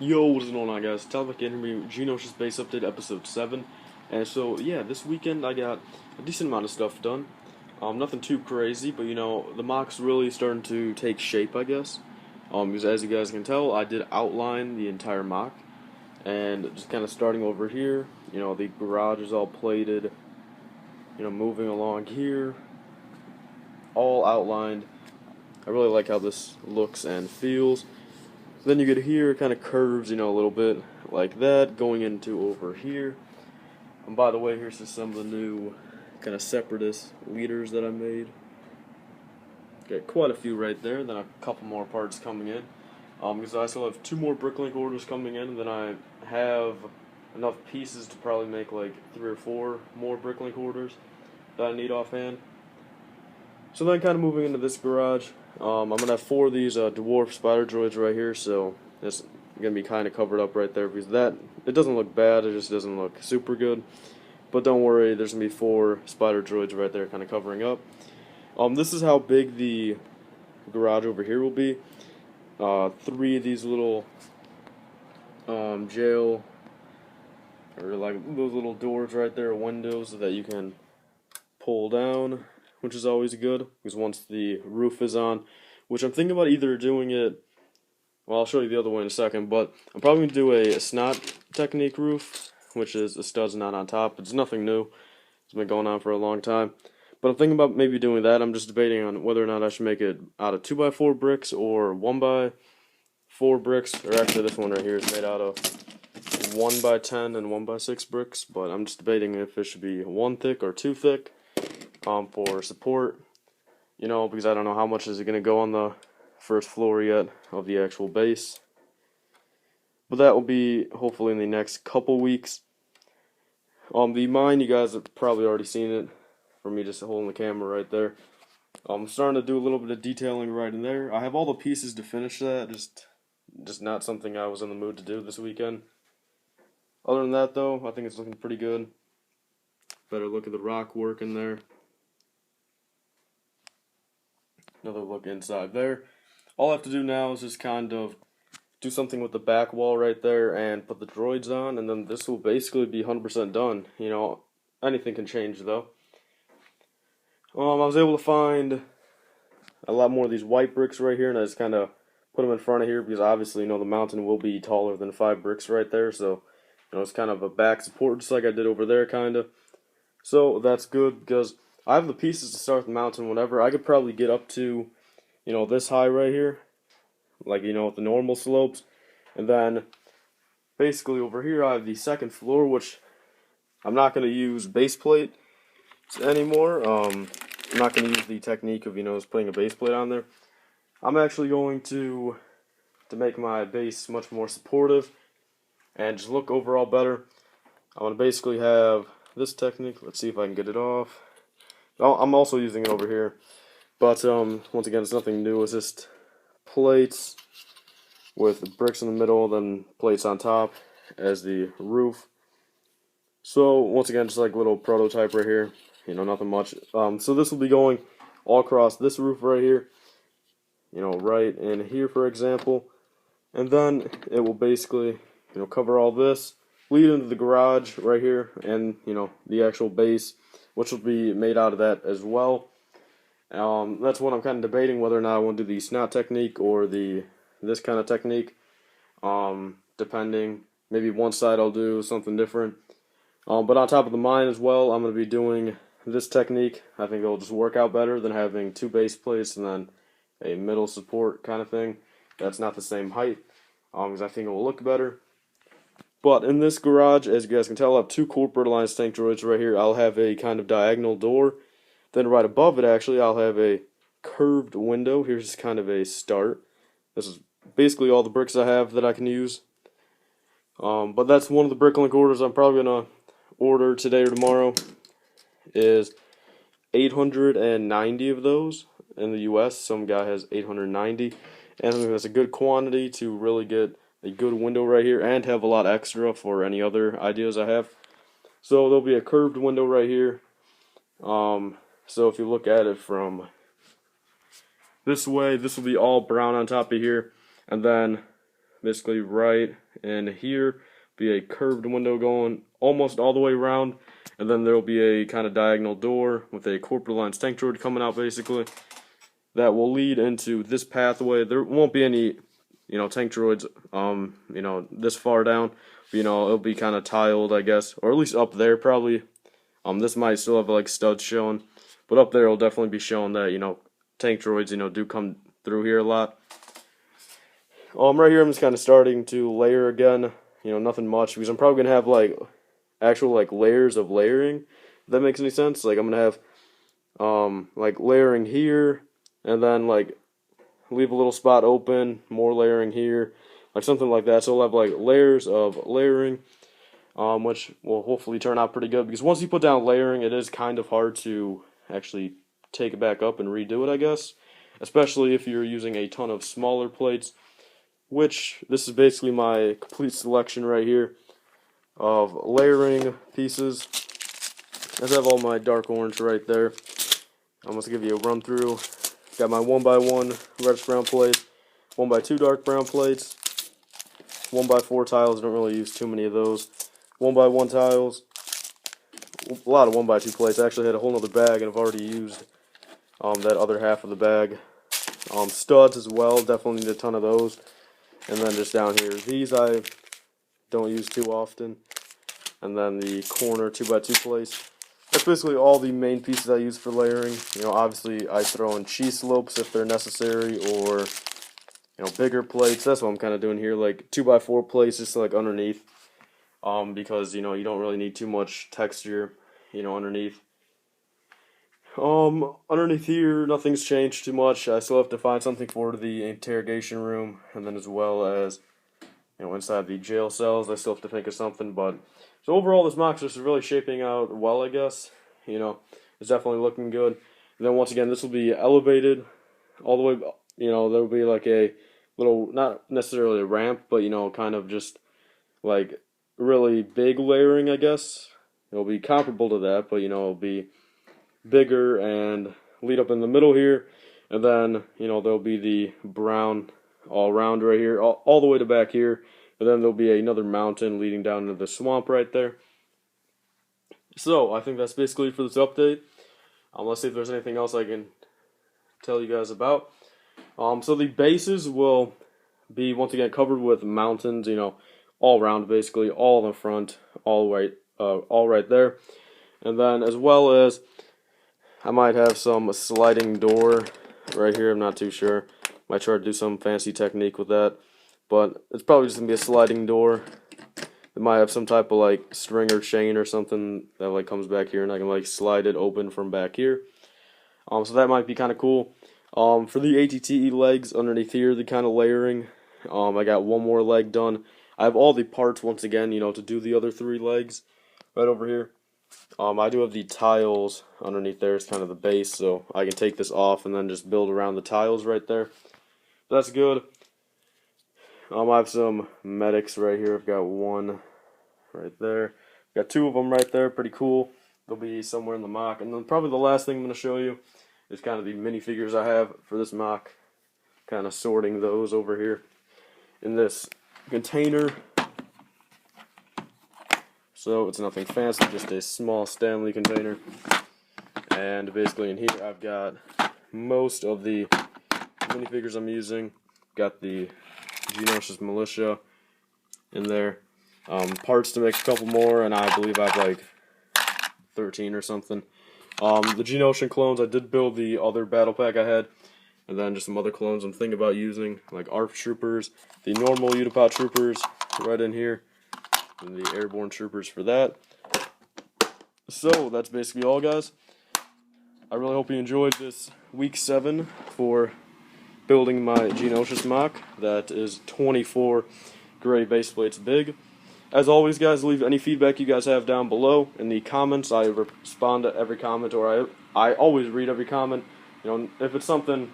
Yo, what is going on, guys? Topic interview, Geonosis base update episode 7. And so, yeah, this weekend I got a decent amount of stuff done. Nothing too crazy, but the mock's really starting to take shape, I guess. Because as you guys can tell, I did outline the entire mock. And just kind of starting over here, the garage is all plated, moving along here, all outlined. I really like how this looks and feels. Then you get here, kind of curves, a little bit like that, going into over here. And by the way, here's just some of the new kind of separatist leaders that I made. Got quite a few right there, then a couple more parts coming in. Because I still have 2 more bricklink orders coming in, and then I have enough pieces to probably make like 3 or 4 more bricklink orders that I need offhand. So then kind of moving into this garage, I'm going to have 4 of these dwarf spider droids right here, so it's going to be kind of covered up right there because it doesn't look bad, it just doesn't look super good. But don't worry, there's going to be 4 spider droids right there kind of covering up. This is how big the garage over here will be. 3 of these little jail, or like those little doors right there, windows that you can pull down, which is always good, because once the roof is on, which I'm thinking about either doing it, well, I'll show you the other one in a second, but I'm probably going to do a snot technique roof, which is a studs not on top. It's nothing new. It's been going on for a long time. But I'm thinking about maybe doing that. I'm just debating on whether or not I should make it out of 2x4 bricks or 1x4 bricks, or actually this one right here is made out of 1x10 and 1x6 bricks, but I'm just debating if it should be 1 thick or 2 thick. For support, because I don't know how much is it going to go on the first floor yet of the actual base. But that will be hopefully in the next couple weeks. The mine, you guys have probably already seen it from me just holding the camera right there. I'm starting to do a little bit of detailing right in there. I have all the pieces to finish that, just not something I was in the mood to do this weekend. Other than that, though, I think it's looking pretty good. Better look at the rock work in there. Another look inside there. All I have to do now is just kind of do something with the back wall right there and put the droids on, and then this will basically be 100% done. Anything can change though. I was able to find a lot more of these white bricks right here, and I just kind of put them in front of here because obviously, the mountain will be taller than 5 bricks right there, so it's kind of a back support just like I did over there, kind of. So that's good because I have the pieces to start the mountain whenever. I could probably get up to, this high right here, like, with the normal slopes. And then, basically over here I have the second floor, which I'm not going to use base plate anymore. I'm not going to use the technique of, just putting a base plate on there. I'm actually going to make my base much more supportive and just look overall better. I want to basically have this technique. Let's see if I can get it off. I'm also using it over here, but once again, it's nothing new. It's just plates with bricks in the middle, then plates on top as the roof. So once again, just like a little prototype right here. Nothing much. So this will be going all across this roof right here. Right in here, for example, and then it will basically, cover all this, lead into the garage right here, and the actual base, which will be made out of that as well. That's what I'm kind of debating, whether or not I want to do the snot technique or this kind of technique. Depending, maybe one side I'll do something different. But on top of the mine as well, I'm going to be doing this technique. I think it'll just work out better than having 2 base plates and then a middle support kind of thing. That's not the same height, because I think it will look better. But in this garage, as you guys can tell, I have 2 corporate alliance tank droids right here. I'll have a kind of diagonal door. Then right above it, actually, I'll have a curved window. Here's kind of a start. This is basically all the bricks I have that I can use. But that's one of the bricklink orders I'm probably going to order today or tomorrow. Is 890 of those in the US. Some guy has 890. And I think that's a good quantity to really get a good window right here and have a lot extra for any other ideas I have. So there'll be a curved window right here. So if you look at it from this way, this will be all brown on top of here, and then basically right in here. Be a curved window going almost all the way around, and then there will be a kind of diagonal door with a Corporate Alliance tank droid coming out basically. That will lead into this pathway. There won't be any, tank droids, this far down. It'll be kind of tiled, I guess, or at least up there probably. This might still have like studs showing, but up there it'll definitely be showing that, tank droids, do come through here a lot. Right here I'm just kind of starting to layer again, nothing much, because I'm probably going to have like actual like layers of layering, if that makes any sense. Like I'm going to have like layering here, and then like leave a little spot open, more layering here, like something like that. So we'll have like layers of layering, which will hopefully turn out pretty good, because once you put down layering, it is kind of hard to actually take it back up and redo it, I guess, especially if you're using a ton of smaller plates, which this is basically my complete selection right here of layering pieces. I have all my dark orange right there. I'm going to give you a run through. Got my 1x1 reddish brown plates, 1x2 dark brown plates, 1x4 tiles, don't really use too many of those, 1x1 tiles, a lot of 1x2 plates. I actually had a whole other bag and I've already used that other half of the bag. Studs as well, definitely need a ton of those. And then just down here, these I don't use too often. And then the corner 2x2 plates. That's basically all the main pieces I use for layering. Obviously I throw in cheese slopes if they're necessary, or bigger plates. That's what I'm kind of doing here, like 2x4 plates just like underneath. Because you don't really need too much texture, underneath. Underneath here, nothing's changed too much. I still have to find something for the interrogation room, and then as well as, inside the jail cells, I still have to think of something. But so overall, this mock is really shaping out well, I guess. It's definitely looking good. And then once again, this will be elevated all the way. There will be like a little, not necessarily a ramp, but kind of just like really big layering, I guess. It'll be comparable to that, but it'll be bigger and lead up in the middle here, and then there'll be the brown all around right here, all the way to back here, and then there'll be another mountain leading down into the swamp right there. So I think that's basically it for this update. Let's see if there's anything else I can tell you guys about. So the bases will be once again covered with mountains, all around basically, all in the front, all right there, and then as well as I might have some sliding door right here. I'm not too sure. Might try to do some fancy technique with that, but it's probably just gonna be a sliding door. It might have some type of like string or chain or something that like comes back here, and I can like slide it open from back here. So that might be kind of cool. For the ATTE legs underneath here, the kind of layering. I got one more leg done. I have all the parts once again, to do the other 3 legs right over here. I do have the tiles underneath there. It's kind of the base, so I can take this off and then just build around the tiles right there. That's good. I have some medics right here. I've got one right there. Got 2 of them right there. Pretty cool. They'll be somewhere in the mock. And then probably the last thing I'm going to show you is kind of the minifigures I have for this mock. Kind of sorting those over here in this container. So it's nothing fancy, just a small Stanley container. And basically in here I've got most of the minifigures I'm using. Got the Geonosis militia in there. Parts to make a couple more, and I believe I have like 13 or something. The Geonosian clones, I did build the other battle pack I had, and then just some other clones I'm thinking about using, like ARP troopers, the normal Utapau troopers right in here, and the airborne troopers for that. So that's basically all, guys. I really hope you enjoyed this week 7 for building my Geonosis mock. That is 24 gray base plates big. As always, guys, leave any feedback you guys have down below in the comments. I respond to every comment, or I always read every comment. If it's something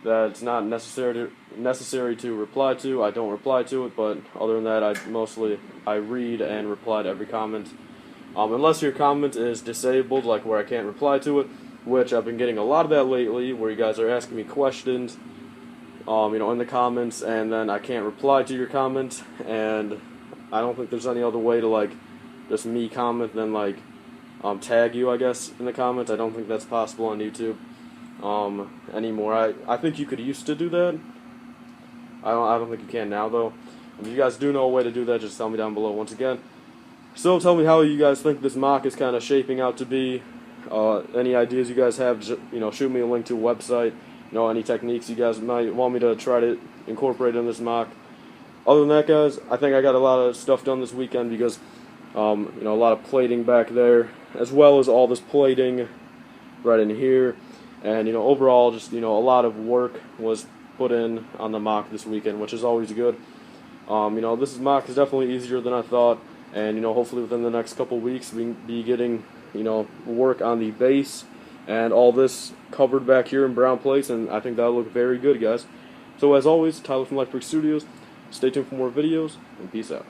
that's not necessary to reply to, I don't reply to it. But other than that, I read and reply to every comment. Unless your comment is disabled, like where I can't reply to it, which I've been getting a lot of that lately, where you guys are asking me questions in the comments, and then I can't reply to your comments, and I don't think there's any other way to, like, just me comment then, like, tag you, I guess, in the comments. I don't think that's possible on YouTube anymore. I think you could used to do that. I don't think you can now, though. If you guys do know a way to do that, just tell me down below once again. So tell me how you guys think this mock is kind of shaping out to be. Any ideas you guys have, shoot me a link to a website. Any techniques you guys might want me to try to incorporate in this mock. Other than that, guys, I think I got a lot of stuff done this weekend because, a lot of plating back there, as well as all this plating right in here. And, overall, just, a lot of work was put in on the mock this weekend, which is always good. This mock is definitely easier than I thought. And, hopefully within the next couple weeks, we can be getting, work on the base and all this covered back here in brown place, and I think that'll look very good, guys. So as always, Tyler from L1F3BrickS Studios. Stay tuned for more videos, and peace out.